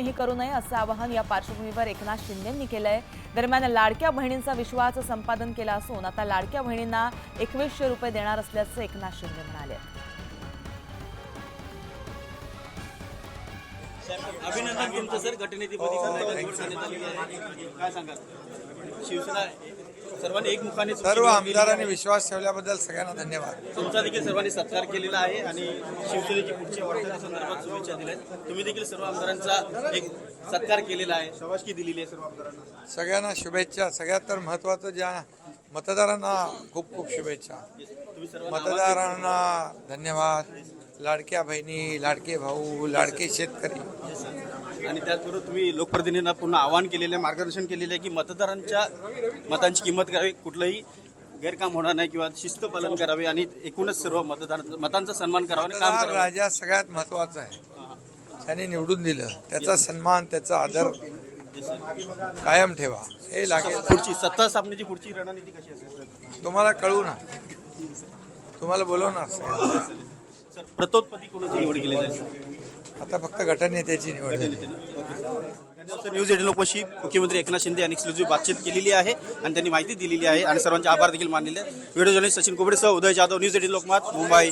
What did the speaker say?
कोणीही करू नये असं आवाहन या पार्श्वभूमीवर एकनाथ शिंदेंनी केलंय। दरम्यान लाडक्या बहिणींचा विश्वास संपादन केला असून आता लाडक्या बहिणींना 2100 रुपये देणार असल्याचं एकनाथ शिंदे म्हणाले। अभिनंदन तुमचं सर, गटनेतेपदी काय सांगाल? शिवसेना सर्वांनी एकमुखाने सर्व आमदारांनी विश्वास ठेवल्याबद्दल सगळ्यांना धन्यवाद। तुमचा देखील सर्वांनी सत्कार केलेला आहे आणि शिवसेनेची पुढच्या वाटचाली संदर्भात शुभेच्छा दिल्या। तुम्ही देखील सर्व आमदारांचा एक सत्कार केलेला आहे, शाबासकी दिलेली आहे सर्व आमदारांना। सगळ्यांना शुभेच्छा। सगळ्यात तर महत्त्वाचं ज्या मतदारांना खूप खूप शुभेच्छा। मतदारांना धन्यवाद। लाडक्या बहिणी, लाडके भाऊ, लाडके शेतकरी आणि त्याचबरोबर तुम्ही लोकप्रतिनिधींना पुन्हा आवाहन केलेलं आहे, मार्गदर्शन केलेलं आहे की मतदारांच्या मतांची किंमत करावी, कुठलंही गैरकाम होणार नाही किंवा शिस्त पालन करावे आणि एकूणच सर्व मतांचा सन्मान करावा आणि काम करावं। राजा सगळ्यात महत्त्वाचा आहे। त्यांनी निवडून दिलं त्याचा सन्मान, त्याचा आदर कायम ठेवा, हे लागेल। पुढची सत्ता स्थापनेची पुढची रणनीती कशी असेल तुम्हाला कळू ना, तुम्हाला बोलवणार सर। प्रतोत्पत्ती कोणाची निवड केली जाईल? आता फक्त गटनेत्याची निवड झाली। न्यूज 18 लोकशी मुख्यमंत्री एकनाथ शिंदे यांनी एक्सक्लुझिव्ह बातचीत केलेली आहे आणि त्यांनी माहिती दिलेली आहे आणि सर्वांचे आभार देखील मानलेले आहेत। व्हिडिओ जर्नलिस्ट सचिन कोबडेसह उदय जाधव, न्यूज 18 लोकमत, मुंबई।